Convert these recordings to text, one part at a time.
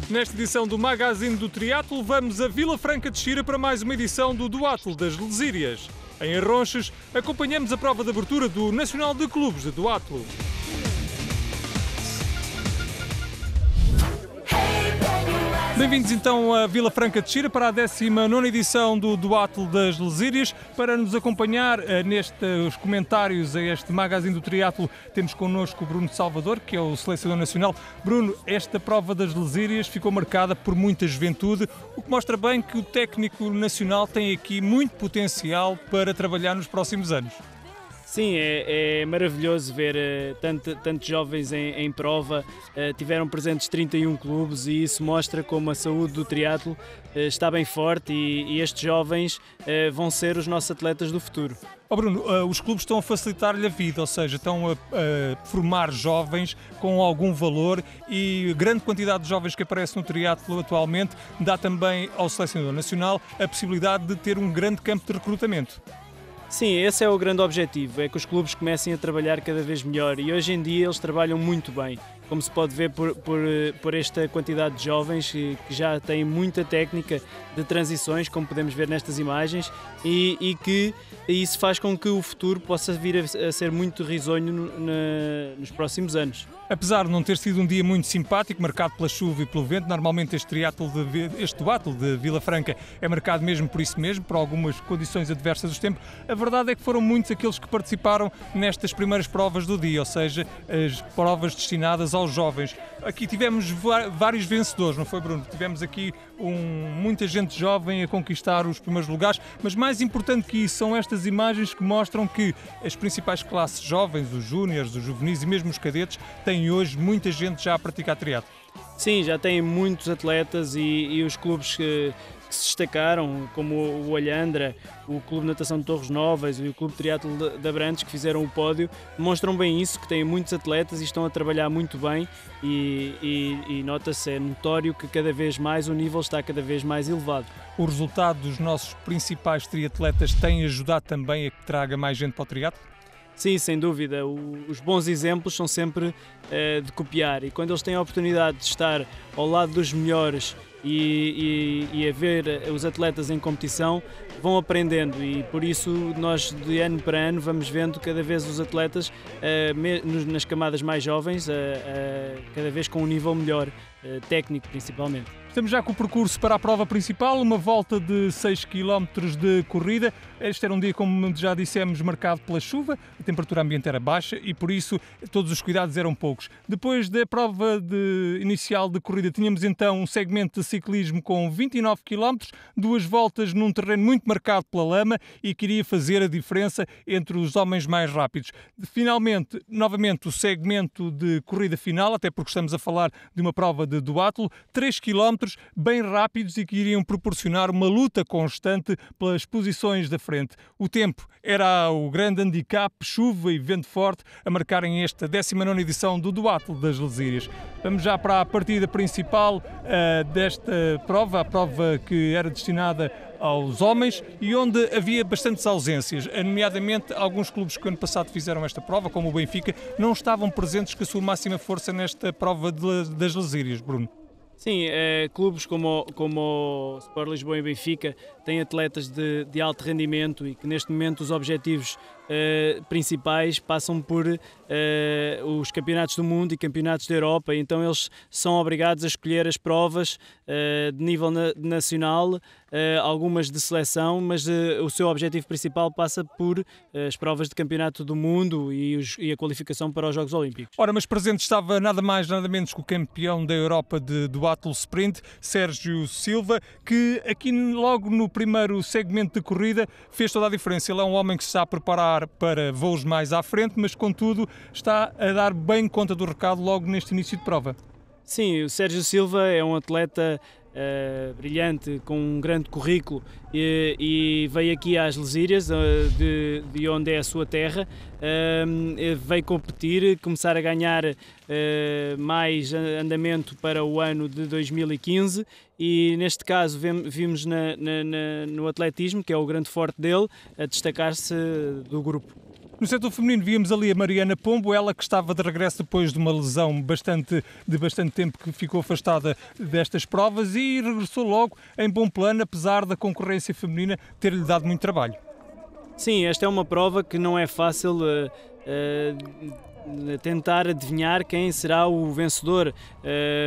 Nesta edição do Magazine do Triatlo, vamos a Vila Franca de Xira para mais uma edição do Duatlo das Lesírias. Em Arronches, acompanhamos a prova de abertura do Nacional de Clubes de Duatlo. Bem-vindos então a Vila Franca de Xira para a 19ª edição do Duatlo das Lesírias. Para nos acompanhar nestes comentários a este Magazine do Triatlo, temos connosco o Bruno Salvador, que é o selecionador nacional. Bruno, esta prova das Lesírias ficou marcada por muita juventude, o que mostra bem que o técnico nacional tem aqui muito potencial para trabalhar nos próximos anos. Sim, é maravilhoso ver tantos jovens em prova. Tiveram presentes 31 clubes e isso mostra como a saúde do triatlo está bem forte e estes jovens vão ser os nossos atletas do futuro. Oh Bruno, os clubes estão a facilitar-lhe a vida, ou seja, estão a formar jovens com algum valor e a grande quantidade de jovens que aparece no triatlo atualmente dá também ao selecionador nacional a possibilidade de ter um grande campo de recrutamento. Sim, esse é o grande objetivo, é que os clubes comecem a trabalhar cada vez melhor e hoje em dia eles trabalham muito bem, como se pode ver por esta quantidade de jovens que já têm muita técnica de transições, como podemos ver nestas imagens, e que isso faz com que o futuro possa vir a ser muito risonho nos próximos anos. Apesar de não ter sido um dia muito simpático, marcado pela chuva e pelo vento, normalmente este duatlo de Vila Franca é marcado mesmo por isso mesmo, por algumas condições adversas do tempo. A verdade é que foram muitos aqueles que participaram nestas primeiras provas do dia, ou seja, as provas destinadas aos jovens. Aqui tivemos vários vencedores, não foi, Bruno? Tivemos aqui muita gente jovem a conquistar os primeiros lugares, mas mais importante que isso são estas imagens que mostram que as principais classes jovens, os júniores, os juvenis e mesmo os cadetes, têm hoje muita gente já a praticar triatlo. Sim, já têm muitos atletas e os clubes que se destacaram, como o Olhandra, o Clube de Natação de Torres Novas e o Clube de Triatlo de Abrantes, que fizeram o pódio, demonstram bem isso, que têm muitos atletas e estão a trabalhar muito bem e nota-se, é notório que cada vez mais o nível está cada vez mais elevado. O resultado dos nossos principais triatletas tem ajudado também a que traga mais gente para o triatlo? Sim, sem dúvida. Os bons exemplos são sempre de copiar e quando eles têm a oportunidade de estar ao lado dos melhores e a ver os atletas em competição, vão aprendendo e por isso nós de ano para ano vamos vendo cada vez os atletas nas camadas mais jovens cada vez com um nível melhor, técnico principalmente. Estamos já com o percurso para a prova principal, uma volta de 6 km de corrida. Este era um dia, como já dissemos, marcado pela chuva, a temperatura ambiente era baixa e por isso todos os cuidados eram poucos. Depois da prova inicial de corrida tínhamos então um segmento de ciclismo com 29 km, duas voltas num terreno muito marcado pela lama e que iria fazer a diferença entre os homens mais rápidos. Finalmente, novamente o segmento de corrida final, até porque estamos a falar de uma prova de duatlo, 3 km bem rápidos e que iriam proporcionar uma luta constante pelas posições da frente. O tempo era o grande handicap, chuva e vento forte a marcarem esta 19ª edição do Duatlo das Lesírias. Vamos já para a partida principal desta prova, a prova que era destinada aos homens e onde havia bastantes ausências, nomeadamente alguns clubes que ano passado fizeram esta prova, como o Benfica, não estavam presentes com a sua máxima força nesta prova das Lesírias, Bruno. Sim, clubes como o Sport Lisboa e Benfica têm atletas de alto rendimento e que neste momento os objetivos principais passam por os campeonatos do mundo e campeonatos da Europa, então eles são obrigados a escolher as provas de nível nacional, algumas de seleção, mas o seu objetivo principal passa por as provas de campeonato do mundo e a qualificação para os Jogos Olímpicos. Ora, mas presente estava nada mais, nada menos que o campeão da Europa de duatlo sprint, Sérgio Silva, que aqui logo no primeiro segmento de corrida fez toda a diferença. Ele é um homem que se está a preparar para voos mais à frente, mas contudo está a dar bem conta do recado logo neste início de prova. Sim, o Sérgio Silva é um atleta brilhante, com um grande currículo, e veio aqui às Lesírias, de onde é a sua terra, veio competir, começar a ganhar mais andamento para o ano de 2015, e neste caso vimos no atletismo, que é o grande forte dele, a destacar-se do grupo. No setor feminino víamos ali a Mariana Pombo, ela que estava de regresso depois de uma lesão de bastante tempo, que ficou afastada destas provas, e regressou logo em bom plano, apesar da concorrência feminina ter-lhe dado muito trabalho. Sim, esta é uma prova que não é fácil tentar adivinhar quem será o vencedor,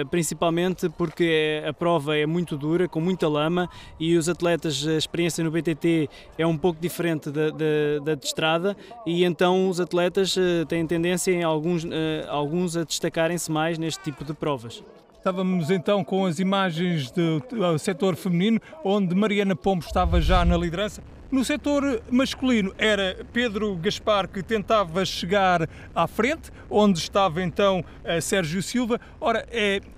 principalmente porque a prova é muito dura, com muita lama, e os atletas, a experiência no BTT é um pouco diferente da de estrada, e então os atletas têm tendência em alguns a destacarem-se mais neste tipo de provas. Estávamos então com as imagens do setor feminino, onde Mariana Pombo estava já na liderança. No setor masculino era Pedro Gaspar que tentava chegar à frente, onde estava então Sérgio Silva. Ora,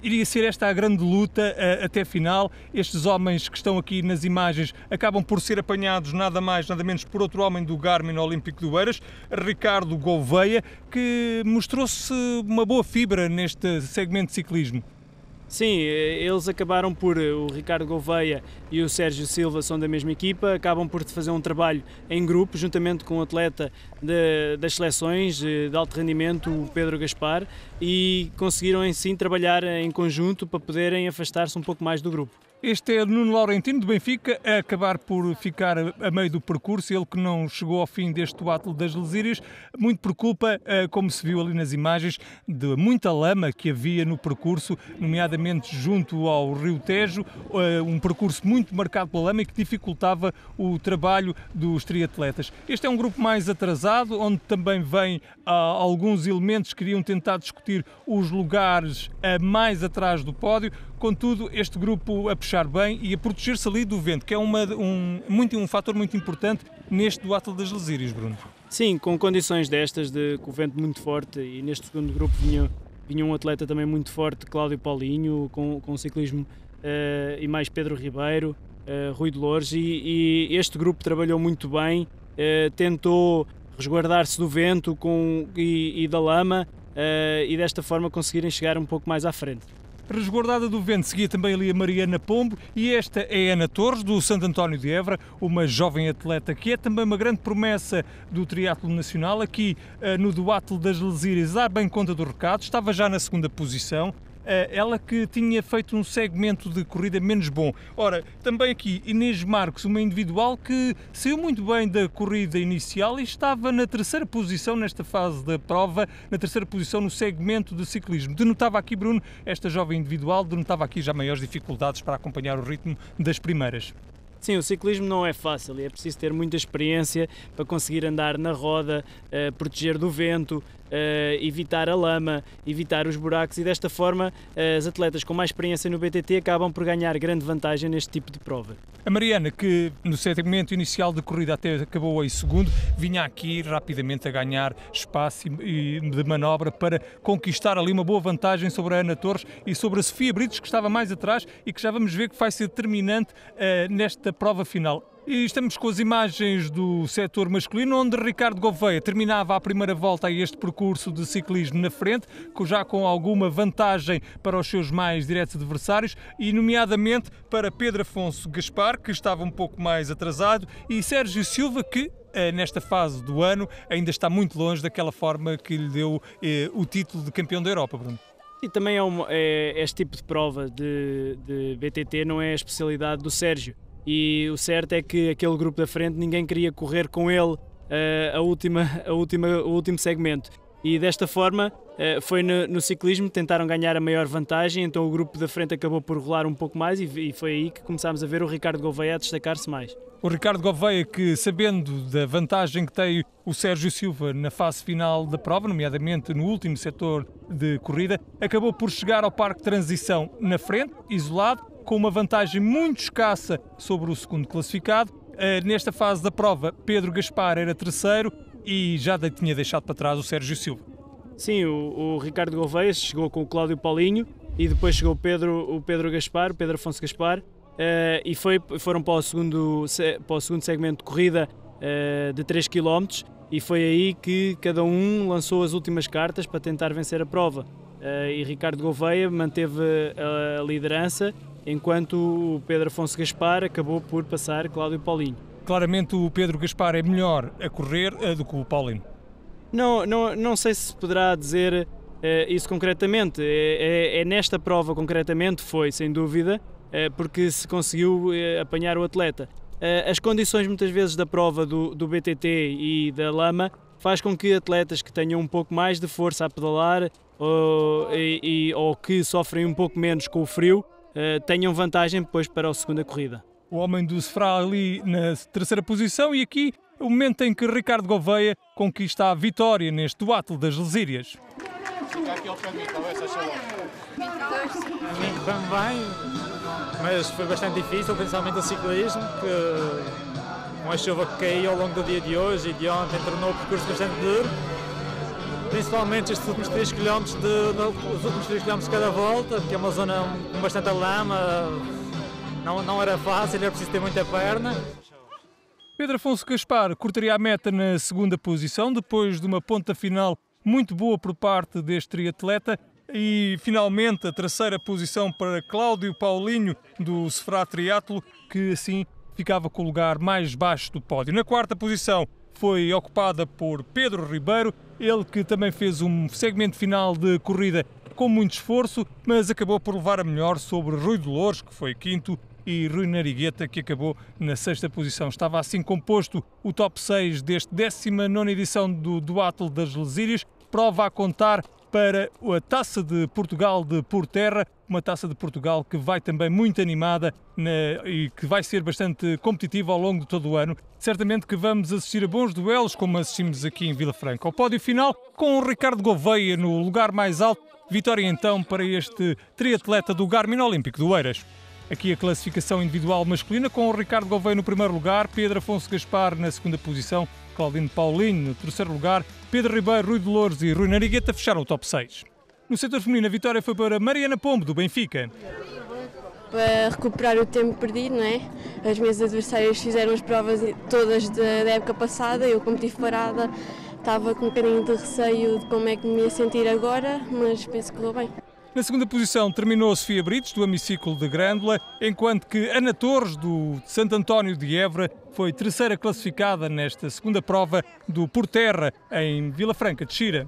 iria ser esta a grande luta até final. Estes homens que estão aqui nas imagens acabam por ser apanhados nada mais, nada menos por outro homem do Garmin Olímpico do Eiras, Ricardo Gouveia, que mostrou-se uma boa fibra neste segmento de ciclismo. Sim, eles acabaram o Ricardo Gouveia e o Sérgio Silva são da mesma equipa, acabam por fazer um trabalho em grupo, juntamente com o atleta das seleções de alto rendimento, o Pedro Gaspar, e conseguiram assim trabalhar em conjunto para poderem afastar-se um pouco mais do grupo. Este é Nuno Laurentino, do Benfica, a acabar por ficar a meio do percurso, ele que não chegou ao fim deste duatlo das Lesírias, muito por culpa, como se viu ali nas imagens, de muita lama que havia no percurso, nomeadamente junto ao Rio Tejo, um percurso muito marcado pela lama e que dificultava o trabalho dos triatletas. Este é um grupo mais atrasado, onde também vêm alguns elementos que queriam tentar discutir os lugares mais atrás do pódio. Contudo, este grupo a puxar bem e a proteger-se ali do vento, que é um fator muito importante neste duatlo das Lesírias, Bruno. Sim, com condições destas, com o vento muito forte, e neste segundo grupo vinha um atleta também muito forte, Cláudio Paulinho, com ciclismo, e mais Pedro Ribeiro, Rui Dolores, e este grupo trabalhou muito bem, tentou resguardar-se do vento e da lama, e desta forma conseguirem chegar um pouco mais à frente. Resguardada do vento, seguia também ali a Mariana Pombo, e esta é a Ana Torres, do Santo António de Évora, uma jovem atleta que é também uma grande promessa do triatlo nacional. Aqui no duatlo das Lesírias, dá bem conta do recado, estava já na segunda posição. Ela que tinha feito um segmento de corrida menos bom. Ora, também aqui Inês Marques, uma individual que saiu muito bem da corrida inicial e estava na terceira posição nesta fase da prova, na terceira posição no segmento de ciclismo. Denotava aqui, Bruno, esta jovem individual, denotava aqui já maiores dificuldades para acompanhar o ritmo das primeiras. Sim, o ciclismo não é fácil e é preciso ter muita experiência para conseguir andar na roda, proteger do vento, evitar a lama, evitar os buracos, e desta forma as atletas com mais experiência no BTT acabam por ganhar grande vantagem neste tipo de prova. A Mariana, que no segmento inicial de corrida até acabou em segundo, vinha aqui rapidamente a ganhar espaço e de manobra para conquistar ali uma boa vantagem sobre a Ana Torres e sobre a Sofia Britos, que estava mais atrás e que já vamos ver que vai ser determinante nesta prova final. E estamos com as imagens do setor masculino, onde Ricardo Gouveia terminava a primeira volta a este percurso de ciclismo na frente, já com alguma vantagem para os seus mais diretos adversários, e nomeadamente para Pedro Afonso Gaspar, que estava um pouco mais atrasado, e Sérgio Silva, que nesta fase do ano ainda está muito longe daquela forma que lhe deu o título de campeão da Europa, Bruno. E também este tipo de prova de BTT não é a especialidade do Sérgio. E o certo é que aquele grupo da frente ninguém queria correr com ele o último segmento. E desta forma foi no ciclismo, tentaram ganhar a maior vantagem, então o grupo da frente acabou por rolar um pouco mais e foi aí que começámos a ver o Ricardo Gouveia a destacar-se mais. O Ricardo Gouveia, que sabendo da vantagem que tem o Sérgio Silva na fase final da prova, nomeadamente no último setor de corrida, acabou por chegar ao parque de transição na frente, isolado, com uma vantagem muito escassa sobre o segundo classificado. Nesta fase da prova, Pedro Gaspar era terceiro e já tinha deixado para trás o Sérgio Silva. Sim, o Ricardo Gouveia chegou com o Cláudio Paulinho e depois chegou o Pedro Afonso Gaspar, e foram para o segundo segmento de corrida de 3 km, e foi aí que cada um lançou as últimas cartas para tentar vencer a prova. E Ricardo Gouveia manteve a liderança, enquanto o Pedro Afonso Gaspar acabou por passar Cláudio Paulinho. Claramente o Pedro Gaspar é melhor a correr do que o Paulinho. Não sei se poderá dizer isso concretamente. Nesta prova concretamente foi, sem dúvida, porque se conseguiu apanhar o atleta. As condições muitas vezes da prova do BTT e da lama faz com que atletas que tenham um pouco mais de força a pedalar ou que sofrem um pouco menos com o frio tenham vantagem depois para a segunda corrida. O homem do Sefra ali na terceira posição, e aqui o momento em que Ricardo Gouveia conquista a vitória neste duatlo das Lesírias. Fica aqui ao pé de mim, talvez seja A mim bem, mas foi bastante difícil, principalmente o ciclismo, que com a chuva que caiu ao longo do dia de hoje e de ontem tornou o percurso bastante duro. Principalmente estes últimos 3 km de cada volta, que é uma zona com bastante lama, não era fácil, era preciso ter muita perna. Pedro Afonso Gaspar cortaria a meta na segunda posição, depois de uma ponta final muito boa por parte deste triatleta, e finalmente a terceira posição para Cláudio Paulinho do Sefra Triatlo, que assim ficava com o lugar mais baixo do pódio. Na quarta posição foi ocupada por Pedro Ribeiro, ele que também fez um segmento final de corrida com muito esforço, mas acabou por levar a melhor sobre Rui Dolores, que foi quinto, e Rui Narigueta, que acabou na sexta posição. Estava assim composto o top 6 deste 19ª edição do duatlo das Lesírias, prova a contar para a Taça de Portugal de Porterra, uma Taça de Portugal que vai também muito animada e que vai ser bastante competitiva ao longo de todo o ano. Certamente que vamos assistir a bons duelos, como assistimos aqui em Vila Franca. Ao pódio final, com o Ricardo Gouveia no lugar mais alto, vitória então para este triatleta do Garmin Olímpico do Oeiras. Aqui a classificação individual masculina, com o Ricardo Gouveia no primeiro lugar, Pedro Afonso Gaspar na segunda posição, Claudino Paulinho no terceiro lugar, Pedro Ribeiro, Rui Dolores e Rui Narigueta fecharam o top 6. No setor feminino, a vitória foi para Mariana Pombo, do Benfica. Para recuperar o tempo perdido, não é? As minhas adversárias fizeram as provas todas da época passada, eu como estive parada, estava com um bocadinho de receio de como é que me ia sentir agora, mas penso que correu bem. Na segunda posição terminou Sofia Brites, do Hemiciclo de Grândola, enquanto que Ana Torres, do Santo António de Évora, foi terceira classificada nesta segunda prova do Porterra, em Vila Franca de Xira.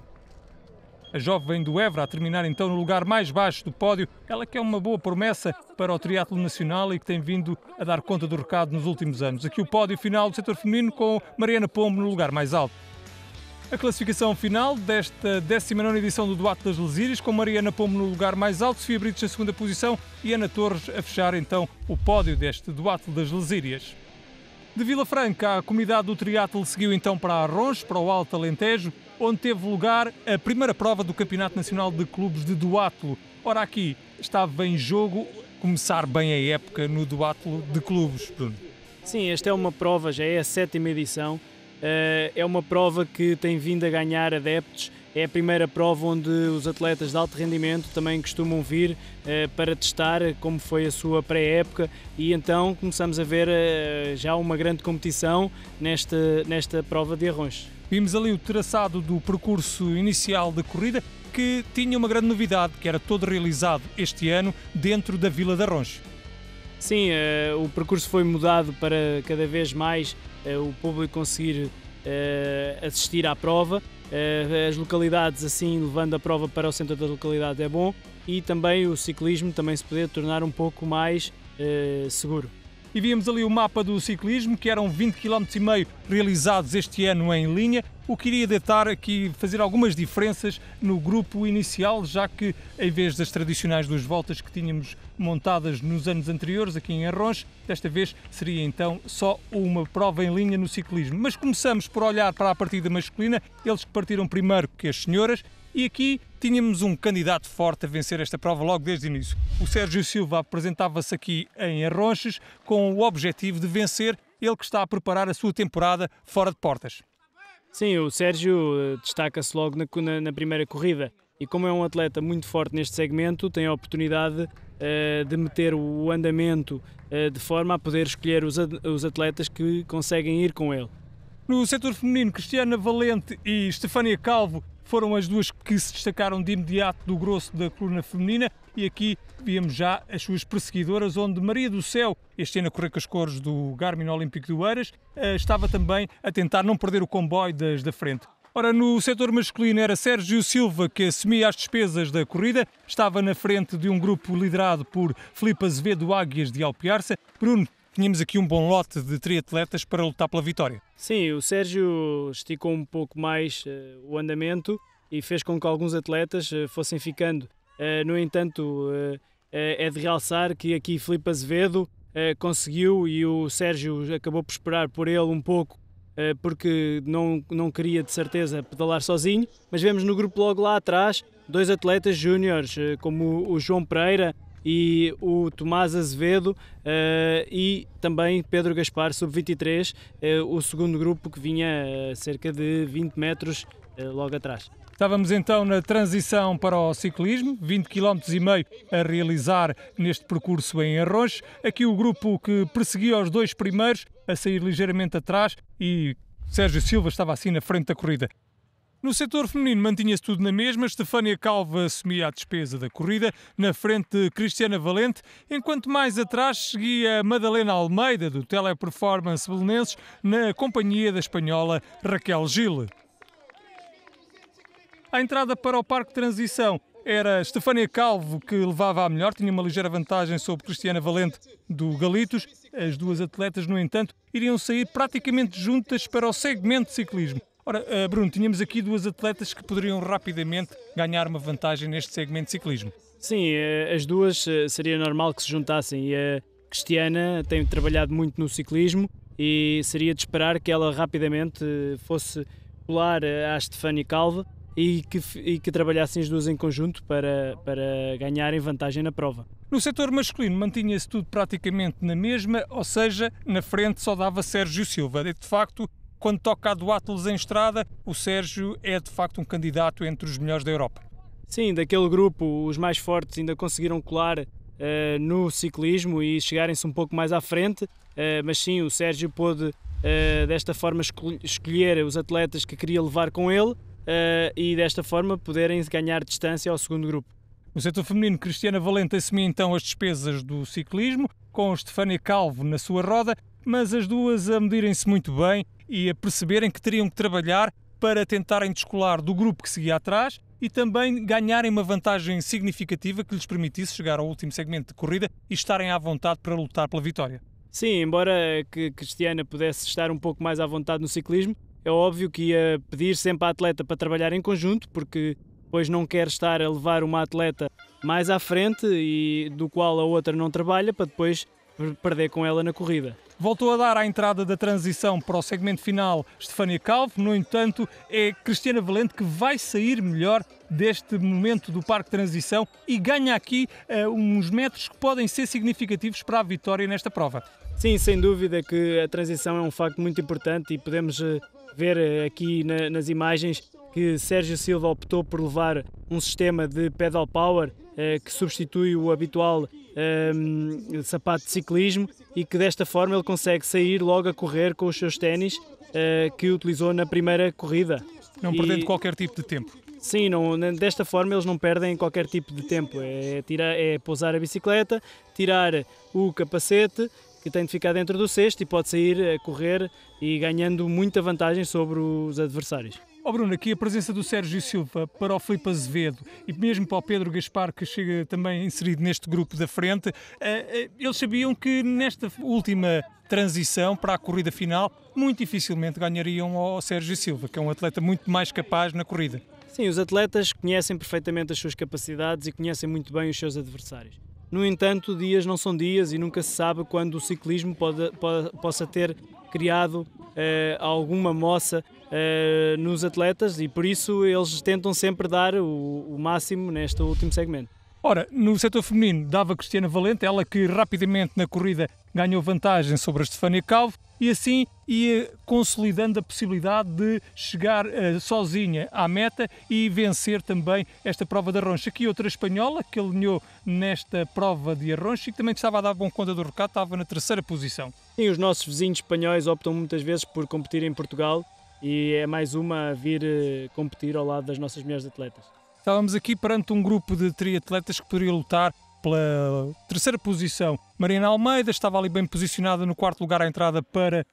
A jovem do Évora a terminar então no lugar mais baixo do pódio, ela que é uma boa promessa para o triatlo nacional e que tem vindo a dar conta do recado nos últimos anos. Aqui o pódio final do setor feminino, com Mariana Pombo no lugar mais alto. A classificação final desta 19ª edição do duatlo das Lesírias, com Mariana Pombo no lugar mais alto, Sofia Brites na segunda posição e Ana Torres a fechar então o pódio deste duatlo das Lesírias. De Vila Franca, a comunidade do triatlo seguiu então para Arronches, para o Alto Alentejo, onde teve lugar a primeira prova do Campeonato Nacional de Clubes de Duatlo. Ora, aqui estava em jogo começar bem a época no duatlo de clubes, Bruno. Sim, esta é uma prova, já é a 7ª edição. É uma prova que tem vindo a ganhar adeptos. É a primeira prova onde os atletas de alto rendimento também costumam vir para testar como foi a sua pré-época, e então começamos a ver já uma grande competição nesta prova de Arronches. Vimos ali o traçado do percurso inicial da corrida, que tinha uma grande novidade, que era todo realizado este ano dentro da Vila de Arronches. Sim, o percurso foi mudado para cada vez mais o público conseguir assistir à prova. As localidades, assim, levando a prova para o centro da localidade é bom, e também o ciclismo também se poder tornar um pouco mais seguro. E víamos ali o mapa do ciclismo, que eram 20,5 km realizados este ano em linha, o que iria deitar aqui, fazer algumas diferenças no grupo inicial, já que em vez das tradicionais 2 voltas que tínhamos montadas nos anos anteriores aqui em Arronches, desta vez seria então só uma prova em linha no ciclismo. Mas começamos por olhar para a partida masculina, eles que partiram primeiro que as senhoras, e aqui tínhamos um candidato forte a vencer esta prova logo desde o início. O Sérgio Silva apresentava-se aqui em Arronches com o objetivo de vencer, ele que está a preparar a sua temporada fora de portas. Sim, o Sérgio destaca-se logo na primeira corrida. e como é um atleta muito forte neste segmento, tem a oportunidade de meter o andamento de forma a poder escolher os atletas que conseguem ir com ele. No setor feminino, Cristiana Valente e Estefânia Calvo foram as duas que se destacaram de imediato do grosso da coluna feminina, e aqui víamos já as suas perseguidoras, onde Maria do Céu, este ano a correr com as cores do Garmin Olímpico do Eiras, estava também a tentar não perder o comboio das da frente. Ora, no setor masculino era Sérgio Silva que assumia as despesas da corrida, estava na frente de um grupo liderado por Filipe Azevedo Águias de Alpiarça. Bruno, tínhamos aqui um bom lote de triatletas para lutar pela vitória. Sim, o Sérgio esticou um pouco mais o andamento e fez com que alguns atletas fossem ficando. No entanto, é de realçar que aqui Filipe Azevedo conseguiu, e o Sérgio acabou por esperar por ele um pouco, porque não queria de certeza pedalar sozinho, mas vemos no grupo logo lá atrás 2 atletas júniores, como o João Pereira e o Tomás Azevedo, e também Pedro Gaspar, sub-23, o segundo grupo que vinha cerca de 20 metros logo atrás. Estávamos então na transição para o ciclismo, 20,5 km a realizar neste percurso em Arronches. Aqui o grupo que perseguia os 2 primeiros a sair ligeiramente atrás, e Sérgio Silva estava assim na frente da corrida. No setor feminino mantinha-se tudo na mesma. Estefânia Calvo assumia a despesa da corrida, na frente de Cristiana Valente, enquanto mais atrás seguia Madalena Almeida, do Teleperformance Belenenses, na companhia da espanhola Raquel Gil. À entrada para o Parque de Transição era Estefânia Calvo que levava a melhor, tinha uma ligeira vantagem sobre Cristiana Valente do Galitos. As duas atletas, no entanto, iriam sair praticamente juntas para o segmento de ciclismo. Ora, Bruno, tínhamos aqui 2 atletas que poderiam rapidamente ganhar uma vantagem neste segmento de ciclismo. Sim, as duas seria normal que se juntassem, e a Cristiana tem trabalhado muito no ciclismo e seria de esperar que ela rapidamente fosse colar à Estefânia Calvo e que trabalhassem as duas em conjunto para ganharem vantagem na prova. No setor masculino mantinha-se tudo praticamente na mesma, ou seja, na frente só dava Sérgio Silva. De facto, quando toca a duátilos em estrada, o Sérgio é de facto um candidato entre os melhores da Europa. Sim, daquele grupo, os mais fortes ainda conseguiram colar no ciclismo e chegarem-se um pouco mais à frente, mas sim, o Sérgio pôde desta forma escolher os atletas que queria levar com ele, e desta forma poderem ganhar distância ao segundo grupo. No setor feminino, Cristiana Valente assumia então as despesas do ciclismo, com Estefânia Calvo na sua roda, mas as duas a medirem-se muito bem e a perceberem que teriam que trabalhar para tentarem descolar do grupo que seguia atrás e também ganharem uma vantagem significativa que lhes permitisse chegar ao último segmento de corrida e estarem à vontade para lutar pela vitória. Sim, embora que Cristiana pudesse estar um pouco mais à vontade no ciclismo, é óbvio que ia pedir sempre à atleta para trabalhar em conjunto, porque depois não quer estar a levar uma atleta mais à frente e do qual a outra não trabalha, para depois perder com ela na corrida. Voltou a dar à entrada da transição para o segmento final Estefânia Calvo, no entanto é Cristiana Valente que vai sair melhor deste momento do Parque de Transição e ganha aqui uns metros que podem ser significativos para a vitória nesta prova. Sim, sem dúvida que a transição é um facto muito importante e podemos ver aqui nas imagens que Sérgio Silva optou por levar um sistema de pedal power que substitui o habitual sapato de ciclismo e que desta forma ele consegue sair logo a correr com os seus ténis que utilizou na primeira corrida. Não perdendo qualquer tipo de tempo. Sim, desta forma eles não perdem qualquer tipo de tempo. É pousar a bicicleta, tirar o capacete, que tem de ficar dentro do cesto, e pode sair a correr e ganhando muita vantagem sobre os adversários. Bruno, aqui a presença do Sérgio Silva para o Filipe Azevedo e mesmo para o Pedro Gaspar, que chega também inserido neste grupo da frente, eles sabiam que nesta última transição para a corrida final muito dificilmente ganhariam ao Sérgio Silva, que é um atleta muito mais capaz na corrida. Sim, os atletas conhecem perfeitamente as suas capacidades e conhecem muito bem os seus adversários. No entanto, dias não são dias e nunca se sabe quando o ciclismo possa ter criado alguma moça nos atletas, e por isso eles tentam sempre dar o máximo neste último segmento. Ora, no setor feminino dava Cristiana Valente, ela que rapidamente na corrida ganhou vantagem sobre a Estefânia Calvo, e assim ia consolidando a possibilidade de chegar sozinha à meta e vencer também esta prova de Arronches. Aqui outra espanhola que alinhou nesta prova de Arronches e que também estava a dar bom conta do recado, estava na terceira posição. E os nossos vizinhos espanhóis optam muitas vezes por competir em Portugal e é mais uma a vir competir ao lado das nossas mulheres atletas. Estávamos aqui perante um grupo de triatletas que poderia lutar pela terceira posição. Mariana Almeida estava ali bem posicionada no quarto lugar à entrada para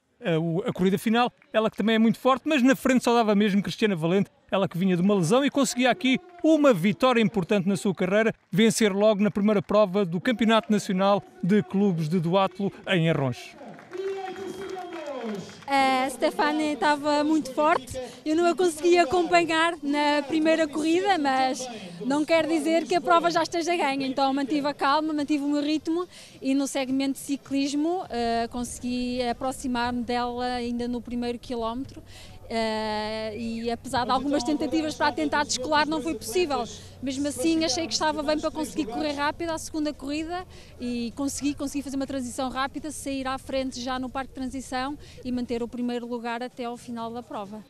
a corrida final. Ela que também é muito forte, mas na frente só dava mesmo Cristiana Valente, ela que vinha de uma lesão e conseguia aqui uma vitória importante na sua carreira, vencer logo na primeira prova do Campeonato Nacional de Clubes de Duatlo em Arronches. A Stefania estava muito forte, eu não a consegui acompanhar na primeira corrida, mas não quer dizer que a prova já esteja ganha, então mantive a calma, mantive o meu ritmo e no segmento de ciclismo consegui aproximar-me dela ainda no primeiro quilómetro. E apesar de algumas tentativas para tentar descolar não foi possível, mesmo assim achei que estava bem para conseguir correr rápido à segunda corrida e consegui fazer uma transição rápida, sair à frente já no parque de transição e manter o primeiro lugar até ao final da prova.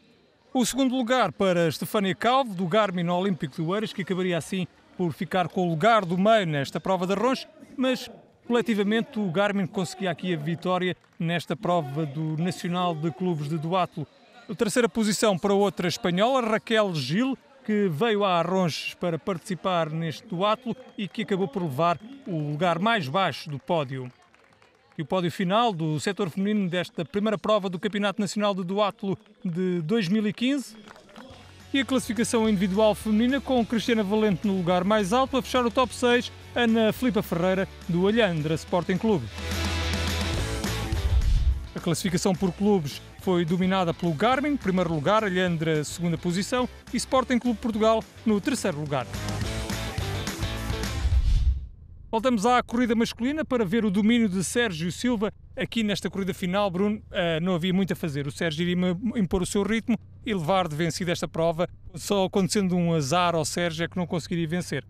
O segundo lugar para Stefania Calvo, do Garmin Olímpico de Oeiras, que acabaria assim por ficar com o lugar do meio nesta prova de Arronches, mas coletivamente o Garmin conseguia aqui a vitória nesta prova do Nacional de Clubes de Duatlo. A terceira posição para outra espanhola, Raquel Gil, que veio a Arronches para participar neste duatlo e que acabou por levar o lugar mais baixo do pódio. E o pódio final do setor feminino desta primeira prova do Campeonato Nacional de Duatlo de 2015. E a classificação individual feminina com Cristiana Valente no lugar mais alto, a fechar o top 6, Ana Filipa Ferreira, do Alhandra Sporting Clube. A classificação por clubes foi dominada pelo Garmin, primeiro lugar, Alhandra, segunda posição, e Sporting Clube Portugal no terceiro lugar. Voltamos à corrida masculina para ver o domínio de Sérgio Silva. Aqui nesta corrida final, Bruno, não havia muito a fazer. O Sérgio iria impor o seu ritmo e levar de vencida esta prova. Só acontecendo um azar ao Sérgio é que não conseguiria vencer.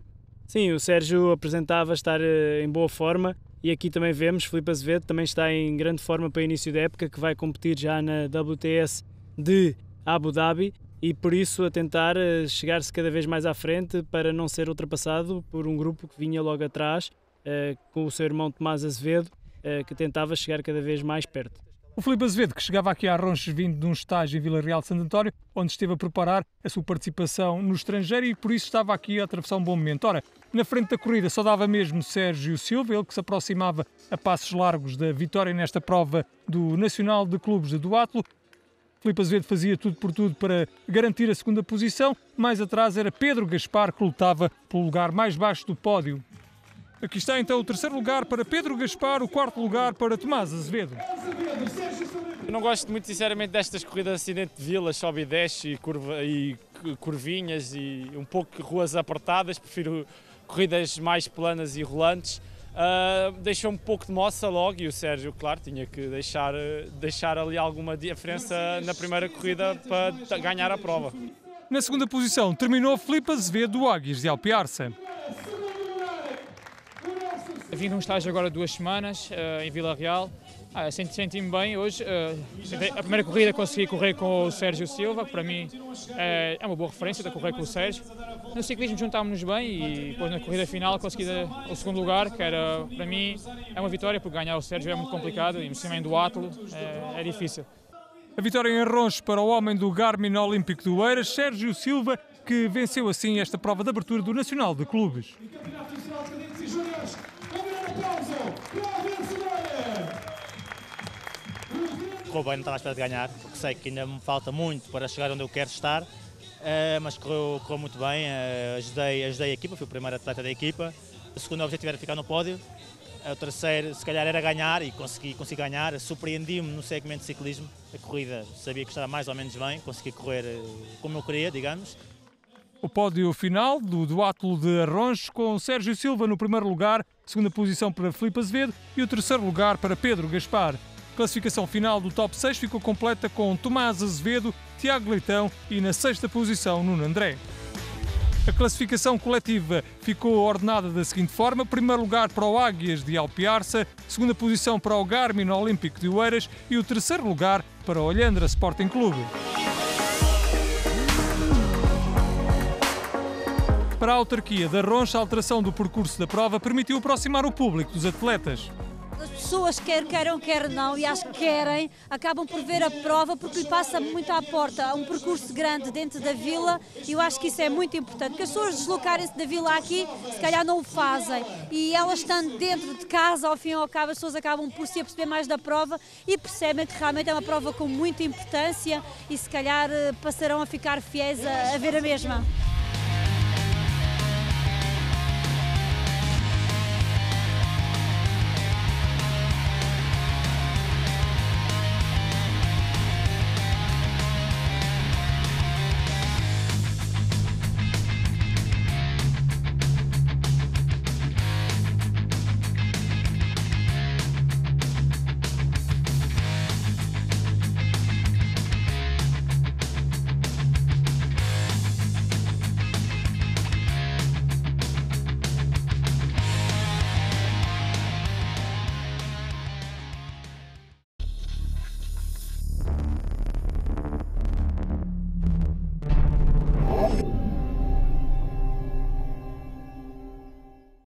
Sim, o Sérgio apresentava estar em boa forma. E aqui também vemos, Filipe Azevedo também está em grande forma para o início da época, que vai competir já na WTS de Abu Dhabi e por isso a tentar chegar-se cada vez mais à frente para não ser ultrapassado por um grupo que vinha logo atrás, com o seu irmão Tomás Azevedo, que tentava chegar cada vez mais perto. O Filipe Azevedo, que chegava aqui a Arronches vindo de um estágio em Vila Real de Santo António, onde esteve a preparar a sua participação no estrangeiro e por isso estava aqui a atravessar um bom momento. Ora, na frente da corrida só dava mesmo Sérgio Silva, ele que se aproximava a passos largos da vitória nesta prova do Nacional de Clubes de Duatlo. Filipe Azevedo fazia tudo por tudo para garantir a segunda posição. Mais atrás era Pedro Gaspar, que lutava pelo lugar mais baixo do pódio. Aqui está então o terceiro lugar para Pedro Gaspar, o quarto lugar para Tomás Azevedo. Eu não gosto muito, sinceramente, destas corridas assim dentro de vilas, sobe e desce e curvinhas e um pouco ruas apertadas. Prefiro corridas mais planas e rolantes. Deixou um pouco de moça logo e o Sérgio, claro, tinha que deixar ali alguma diferença na primeira corrida para ganhar a prova. Na segunda posição terminou Filipe Azevedo, do Águias de Alpiarça. Vim de um estágio agora de 2 semanas em Vila Real. Senti-me bem hoje. A primeira corrida consegui correr com o Sérgio Silva, que para mim é uma boa referência de correr com o Sérgio. No ciclismo juntámos-nos bem e depois na corrida final consegui o segundo lugar, que era, para mim é uma vitória, porque ganhar o Sérgio é muito complicado e em cima em duatlo é difícil. A vitória em Arronches para o homem do Garmin Olímpico de Oeiras, Sérgio Silva, que venceu assim esta prova de abertura do Nacional de Clubes. Correu bem, não estava à espera de ganhar, porque sei que ainda me falta muito para chegar onde eu quero estar, mas correu muito bem, ajudei a equipa, fui o primeiro atleta da equipa, o segundo objetivo era ficar no pódio, o terceiro se calhar era ganhar e consegui ganhar, surpreendi-me no segmento de ciclismo, a corrida sabia que estava mais ou menos bem, consegui correr como eu queria, digamos. O pódio final do duatlo de Arronches com Sérgio Silva no primeiro lugar, segunda posição para Filipe Azevedo e o terceiro lugar para Pedro Gaspar. A classificação final do top 6 ficou completa com Tomás Azevedo, Tiago Leitão e na sexta posição Nuno André. A classificação coletiva ficou ordenada da seguinte forma: primeiro lugar para o Águias de Alpiarça, segunda posição para o Garmin Olímpico de Oeiras e o terceiro lugar para o Olhandra Sporting Clube. Para a autarquia da Roncha, a alteração do percurso da prova permitiu aproximar o público dos atletas. As pessoas, quer queiram, quer não, e acho que querem, acabam por ver a prova porque lhe passa muito à porta. Há um percurso grande dentro da vila e eu acho que isso é muito importante, porque as pessoas deslocarem-se da vila aqui, se calhar não o fazem. E elas estando dentro de casa, ao fim e ao cabo, as pessoas acabam por se aperceber mais da prova e percebem que realmente é uma prova com muita importância e se calhar passarão a ficar fiéis a ver a mesma.